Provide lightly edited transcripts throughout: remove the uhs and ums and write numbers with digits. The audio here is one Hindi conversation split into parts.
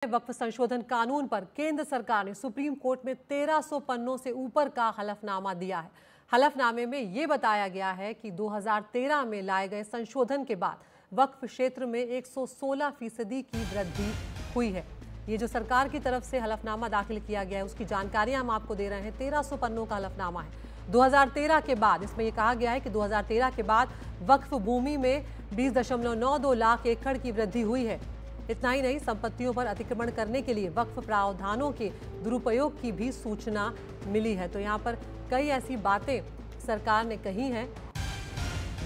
वक्फ संशोधन कानून पर केंद्र सरकार ने सुप्रीम कोर्ट में 1300 पन्नों से ऊपर का हलफनामा दिया है। हलफनामे में ये बताया गया है कि 2013 में लाए गए संशोधन के बाद वक्फ क्षेत्र में 116% की वृद्धि हुई है। ये जो सरकार की तरफ से हलफनामा दाखिल किया गया है उसकी जानकारी हम आपको दे रहे हैं। 1300 पन्नों का हलफनामा है। 2013 के बाद इसमें यह कहा गया है कि 2013 के बाद वक्फ भूमि में 20.92 लाख एकड़ की वृद्धि हुई है। इतना ही नहीं, संपत्तियों पर अतिक्रमण करने के लिए वक्फ प्रावधानों के दुरुपयोग की भी सूचना मिली है। तो यहाँ पर कई ऐसी बातें सरकार ने कही हैं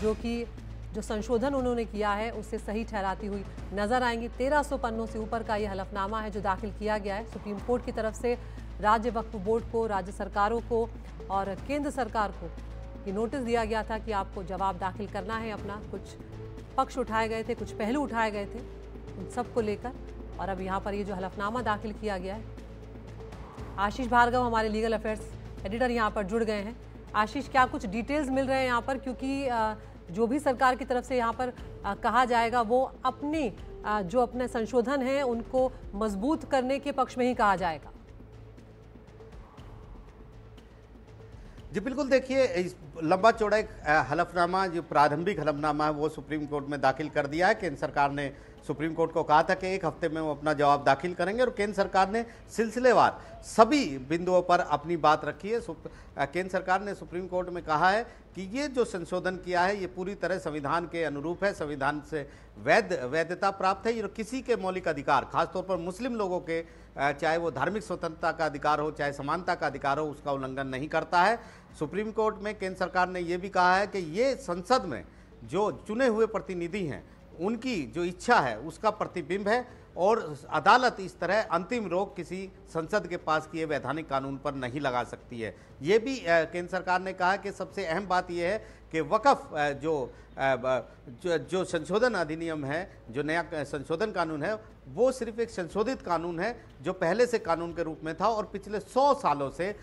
जो संशोधन उन्होंने किया है उससे सही ठहराती हुई नजर आएंगी। 1300 पन्नों से ऊपर का ये हलफनामा है जो दाखिल किया गया है सुप्रीम कोर्ट की तरफ से। राज्य वक्फ बोर्ड को, राज्य सरकारों को और केंद्र सरकार को ये नोटिस दिया गया था कि आपको जवाब दाखिल करना है अपना। कुछ पक्ष उठाए गए थे, कुछ पहलू उठाए गए थे, उन सबको लेकर। और अब यहाँ पर ये जो हलफनामा दाखिल किया गया है, आशीष भार्गव हमारे लीगल अफेयर्स एडिटर यहाँ पर जुड़ गए हैं। आशीष, क्या कुछ डिटेल्स मिल रहे हैं यहाँ पर, क्योंकि जो भी सरकार की तरफ से यहाँ पर कहा जाएगा वो जो अपने संशोधन हैं उनको मजबूत करने के पक्ष में ही कहा जाएगा। जी बिल्कुल, देखिए इस लंबा चौड़ा एक हलफनामा जो प्रारंभिक हलफनामा है वो सुप्रीम कोर्ट में दाखिल कर दिया है। केंद्र सरकार ने सुप्रीम कोर्ट को कहा था कि एक हफ्ते में वो अपना जवाब दाखिल करेंगे और केंद्र सरकार ने सिलसिलेवार सभी बिंदुओं पर अपनी बात रखी है। केंद्र सरकार ने सुप्रीम कोर्ट में कहा है कि ये जो संशोधन किया है ये पूरी तरह संविधान के अनुरूप है, संविधान से वैधता प्राप्त है। ये किसी के मौलिक अधिकार, खासतौर पर मुस्लिम लोगों के, चाहे वो धार्मिक स्वतंत्रता का अधिकार हो चाहे समानता का अधिकार हो, उसका उल्लंघन नहीं करता है। सुप्रीम कोर्ट में केंद्र सरकार ने ये भी कहा है कि ये संसद में जो चुने हुए प्रतिनिधि हैं उनकी जो इच्छा है उसका प्रतिबिंब है और अदालत इस तरह अंतिम रोक किसी संसद के पास किए वैधानिक कानून पर नहीं लगा सकती है। ये भी केंद्र सरकार ने कहा कि सबसे अहम बात यह है कि वक्फ जो संशोधन अधिनियम है, जो नया संशोधन कानून है, वो सिर्फ एक संशोधित कानून है जो पहले से कानून के रूप में था और पिछले 100 सालों से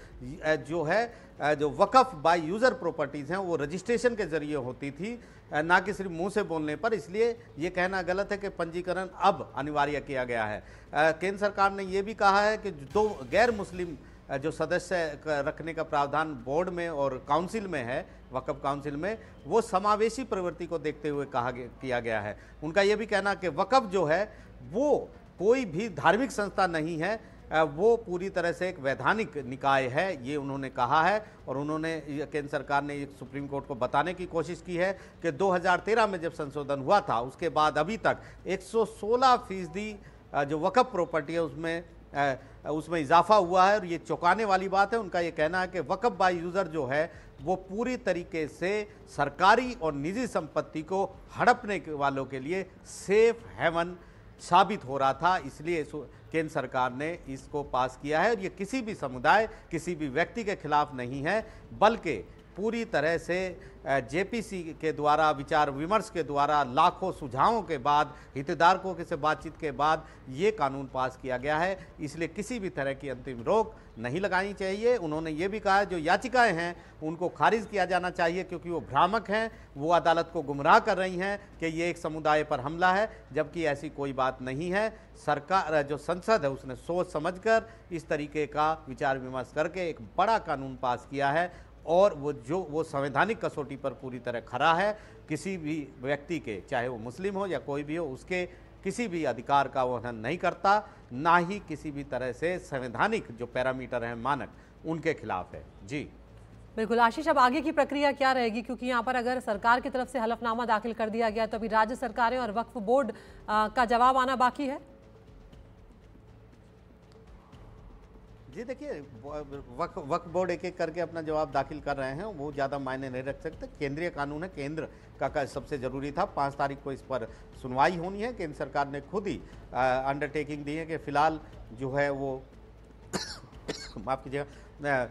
जो वक्फ बाय यूज़र प्रॉपर्टीज़ हैं वो रजिस्ट्रेशन के जरिए होती थी, ना कि सिर्फ मुंह से बोलने पर। इसलिए ये कहना गलत है कि पंजीकरण अब अनिवार्य किया गया है। केंद्र सरकार ने ये भी कहा है कि दो गैर मुस्लिम जो सदस्य रखने का प्रावधान बोर्ड में और काउंसिल में है, वक्फ काउंसिल में, वो समावेशी प्रवृत्ति को देखते हुए किया गया है। उनका ये भी कहना कि वक्फ जो है वो कोई भी धार्मिक संस्था नहीं है, वो पूरी तरह से एक वैधानिक निकाय है, ये उन्होंने कहा है। और उन्होंने, केंद्र सरकार ने सुप्रीम कोर्ट को बताने की कोशिश की है कि 2013 में जब संशोधन हुआ था उसके बाद अभी तक 116% जो वक्फ प्रॉपर्टी है उसमें इजाफा हुआ है और ये चौंकाने वाली बात है। उनका ये कहना है कि वक्फ बाय यूज़र जो है वो पूरी तरीके से सरकारी और निजी संपत्ति को हड़पने वालों के लिए सेफ हेवन साबित हो रहा था। इसलिए केंद्र सरकार ने इसको पास किया है और ये किसी भी समुदाय, किसी भी व्यक्ति के खिलाफ नहीं है, बल्कि पूरी तरह से जेपीसी के द्वारा विचार विमर्श के द्वारा लाखों सुझावों के बाद, हितधारकों के से बातचीत के बाद ये कानून पास किया गया है। इसलिए किसी भी तरह की अंतिम रोक नहीं लगानी चाहिए। उन्होंने ये भी कहा जो याचिकाएं हैं उनको खारिज किया जाना चाहिए क्योंकि वो भ्रामक हैं, वो अदालत को गुमराह कर रही हैं कि ये एक समुदाय पर हमला है, जबकि ऐसी कोई बात नहीं है। सरकार, जो संसद है, उसने सोच समझकर इस तरीके का विचार विमर्श करके एक बड़ा कानून पास किया है और वो संवैधानिक कसौटी पर पूरी तरह खरा है। किसी भी व्यक्ति के, चाहे वो मुस्लिम हो या कोई भी हो, उसके किसी भी अधिकार का उल्लंघन नहीं करता, ना ही किसी भी तरह से संवैधानिक जो पैरामीटर हैं, मानक, उनके खिलाफ है। जी बिल्कुल आशीष, अब आगे की प्रक्रिया क्या रहेगी, क्योंकि यहाँ पर अगर सरकार की तरफ से हलफनामा दाखिल कर दिया गया तो अभी राज्य सरकारें और वक्फ बोर्ड का जवाब आना बाकी है। जी देखिए, वक्फ बोर्ड एक एक करके अपना जवाब दाखिल कर रहे हैं, वो ज़्यादा मायने नहीं रख सकते। केंद्रीय कानून है, केंद्र का सबसे ज़रूरी था। 5 तारीख को इस पर सुनवाई होनी है। केंद्र सरकार ने खुद ही अंडरटेकिंग दी है कि फ़िलहाल जो है वो माफ़ कीजिएगा,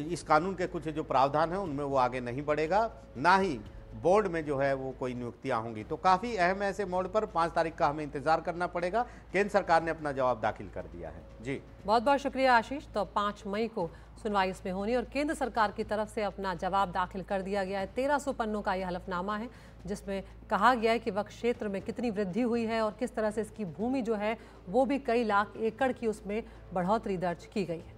इस कानून के कुछ जो प्रावधान हैं उनमें वो आगे नहीं बढ़ेगा, ना ही बोर्ड में जो है वो कोई नियुक्तियां होंगी। तो काफ़ी अहम है ऐसे मोड़ पर 5 तारीख का हमें इंतजार करना पड़ेगा। केंद्र सरकार ने अपना जवाब दाखिल कर दिया है। जी बहुत बहुत शुक्रिया आशीष। तो 5 मई को सुनवाई इसमें होनी और केंद्र सरकार की तरफ से अपना जवाब दाखिल कर दिया गया है। 1300 पन्नों का यह हलफनामा है जिसमें कहा गया है कि वक्फ क्षेत्र में कितनी वृद्धि हुई है और किस तरह से इसकी भूमि जो है वो भी कई लाख एकड़ की उसमें बढ़ोतरी दर्ज की गई है।